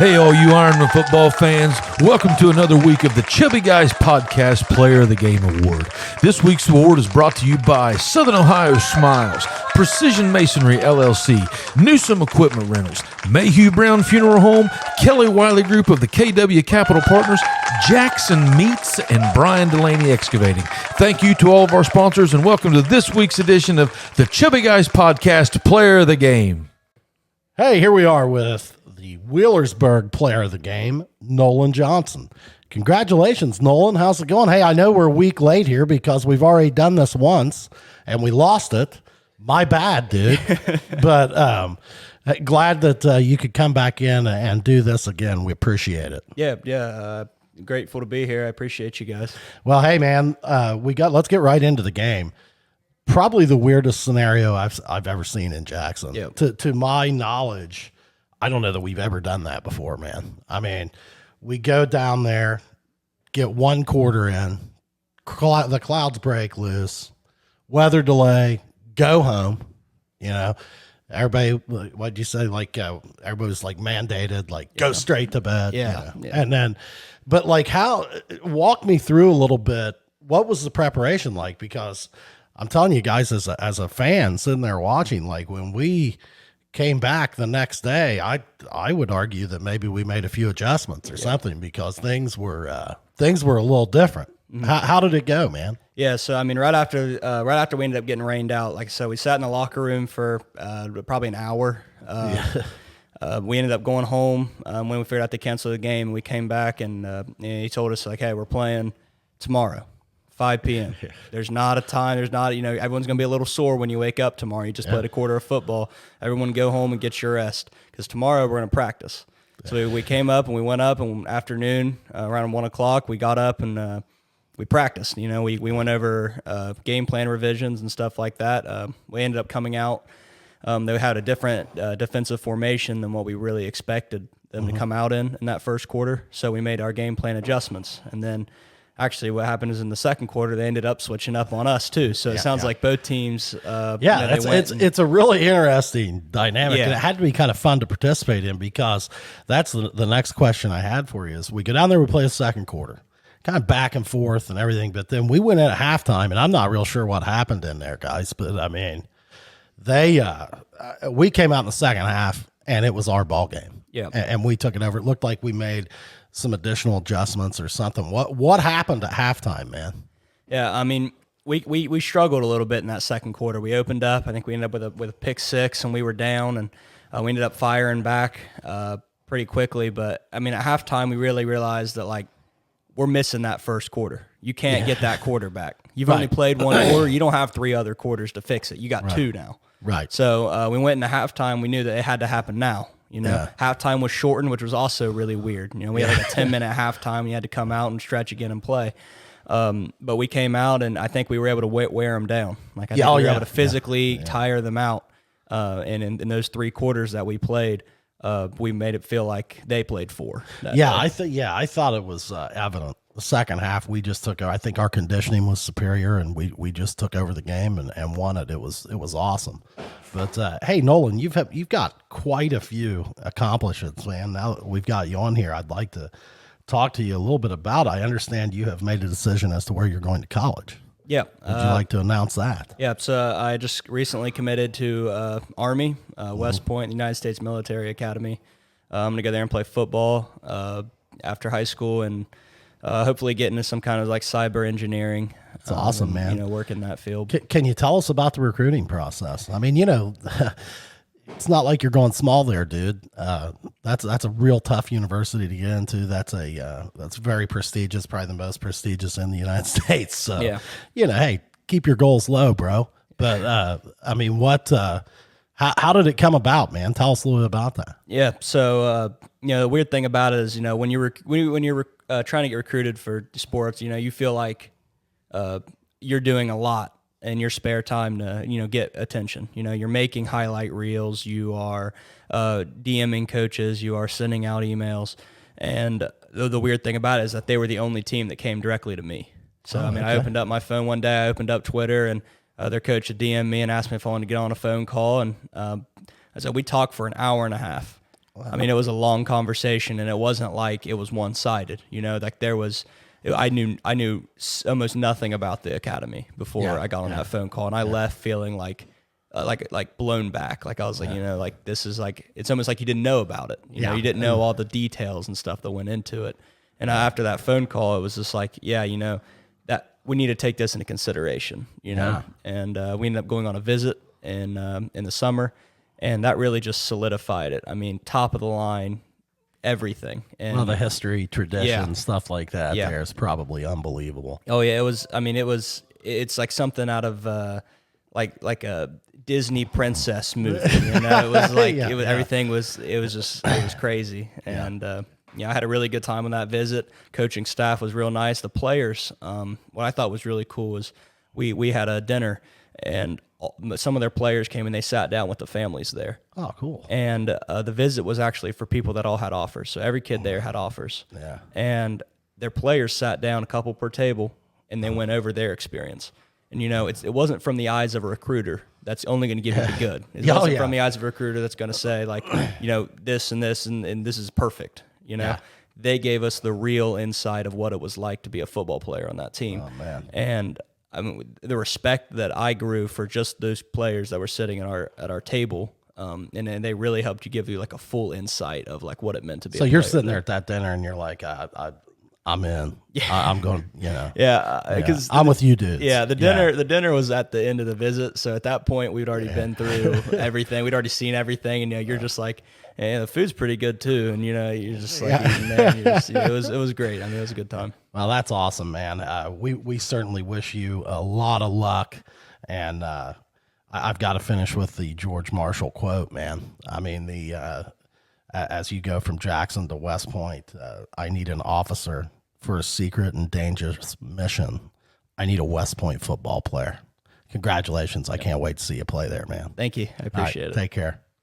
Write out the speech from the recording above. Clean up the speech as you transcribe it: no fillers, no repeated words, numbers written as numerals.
Hey, all you Ironman football fans, welcome to another week of the Chubby Guys Podcast Player of the Game Award. This week's award is brought to you by Southern Ohio Smiles, Precision Masonry LLC, Newsome Equipment Rentals, Mayhew Brown Funeral Home, Kelly Wiley Group of the KW Capital Partners, Jackson Meats, and Brian Delaney Excavating. Thank you to all of our sponsors, and welcome to this week's edition of the Chubby Guys Podcast Player of the Game. Hey, here we are with the Wheelersburg Player of the Game, Nolan Johnson. Congratulations, Nolan. How's it going? Hey, I know we're a week late here because we've already done this once and we lost it. My bad, dude. But glad that you could come back in and do this again. We appreciate it. Yeah. Grateful to be here. I appreciate you guys. Well, hey, man, let's get right into the game. Probably the weirdest scenario I've ever seen in Jackson. Yep. To my knowledge, I don't know that we've ever done that before, man. I mean, we go down there, get one quarter in, the clouds break loose, weather delay, go home. You know, everybody, what'd you say? Like, everybody was like mandated, like go straight to bed. Yeah. You know? And then, but like walk me through a little bit. What was the preparation like? Because I'm telling you guys, as a fan sitting there watching, like when we came back the next day, I would argue that maybe we made a few adjustments or something because things were a little different. Mm-hmm. How did it go, man? Yeah, so I mean, right after we ended up getting rained out, like so, we sat in the locker room for probably an hour. We ended up going home when we figured out they canceled the game. We came back and he told us like, "Hey, we're playing tomorrow, 5 p.m. There's not a time. There's not, everyone's going to be a little sore when you wake up tomorrow. You just played a quarter of football. Everyone go home and get your rest because tomorrow we're going to practice." So we came up and we went up and afternoon around 1 o'clock, we got up and we practiced. We went over game plan revisions and stuff like that. We ended up coming out. They had a different defensive formation than what we really expected them to come out in that first quarter. So we made our game plan adjustments. And then actually, what happened is in the second quarter, they ended up switching up on us too. So it sounds like both teams. It's a really interesting dynamic, and it had to be kind of fun to participate in because that's the next question I had for you. Is we go down there, we play a second quarter, kind of back and forth and everything, but then we went in at halftime, and I'm not real sure what happened in there, guys. But I mean, we came out in the second half, and it was our ball game. Yeah, and we took it over. It looked like we made some additional adjustments or something. What happened at halftime, man? Yeah, I mean, we struggled a little bit in that second quarter. We opened up. I think we ended up with a pick six, and we were down, and we ended up firing back pretty quickly. But I mean, at halftime, we really realized that like we're missing that first quarter. You can't get that quarter back. You've only played one quarter. You don't have three other quarters to fix it. You got two now. Right. So we went into halftime. We knew that it had to happen now. Halftime was shortened, which was also really weird. We had like a 10-minute halftime. You had to come out and stretch again and play. But we came out, and I think we were able to wear them down. Like I think we were able to physically tire them out. And in those three quarters that we played, we made it feel like they played four. I thought it was evident. The second half, we just took. I think our conditioning was superior, and we just took over the game and won it. It was awesome. But hey, Nolan, you've got quite a few accomplishments, man. Now that we've got you on here, I'd like to talk to you a little bit about it. I understand you have made a decision as to where you're going to college. Yeah. Would you like to announce that? Yeah. So I just recently committed to Army, West Point, the United States Military Academy. I'm going to go there and play football after high school and hopefully get into some kind of like cyber engineering. That's awesome, man. Work in that field. Can you tell us about the recruiting process? I mean, it's not like you're going small there, dude. That's a real tough university to get into. That's very prestigious, probably the most prestigious in the United States. So, hey, keep your goals low, bro. But I mean, how did it come about, man? Tell us a little bit about that. Yeah. So, the weird thing about it is, when you're trying to get recruited for sports, you feel like you're doing a lot in your spare time to, get attention. You're making highlight reels, you are DMing coaches, you are sending out emails. And the weird thing about it is that they were the only team that came directly to me. So, I opened up my phone one day, I opened up Twitter, and their coach had DM'd me and asked me if I wanted to get on a phone call. And I said, we talked for an hour and a half. I mean, it was a long conversation, and it wasn't like it was one-sided. You know, like I knew almost nothing about the academy before I got on that phone call, and I left feeling like blown back. Like I was like, you know, like this is like, it's almost like you didn't know about it. You know, you didn't know all the details and stuff that went into it. And after that phone call, it was just like, yeah, you know, that we need to take this into consideration, you know? And we ended up going on a visit in the summer, and that really just solidified it. I mean, top of the line, everything. And well, the history, tradition, stuff like that there is probably unbelievable. Oh yeah, it was, I mean, it's like something out of like a Disney princess movie, you know? It was like everything was, it was crazy. And I had a really good time on that visit. Coaching staff was real nice. The players, what I thought was really cool was we had a dinner, and some of their players came and they sat down with the families there. Oh, cool. And the visit was actually for people that all had offers. So every kid there had offers. Yeah. And their players sat down, a couple per table, and they went over their experience. And, you know, it wasn't from the eyes of a recruiter that's only going to give you the good. It wasn't from the eyes of a recruiter that's going to say, like, you know, this and this and this is perfect. You know, they gave us the real insight of what it was like to be a football player on that team. Oh, man. And I mean, the respect that I grew for just those players that were sitting at our table, and they really helped you give you like a full insight of like what it meant to be. So you're sitting there at that dinner and you're like, I'm in. I'm going. You know. Because I'm with you, dude. Yeah, the dinner was at the end of the visit, so at that point we'd already been through everything. We'd already seen everything, and you know, you're just like, hey, the food's pretty good too, and you know, you're just like, eating there, it was great. I mean, it was a good time. Well, that's awesome, man. We certainly wish you a lot of luck, and I've got to finish with the George Marshall quote, man. I mean, as you go from Jackson to West Point, I need an officer for a secret and dangerous mission. I need a West Point football player. Congratulations. I can't wait to see you play there, man. Thank you. I appreciate it. Take care.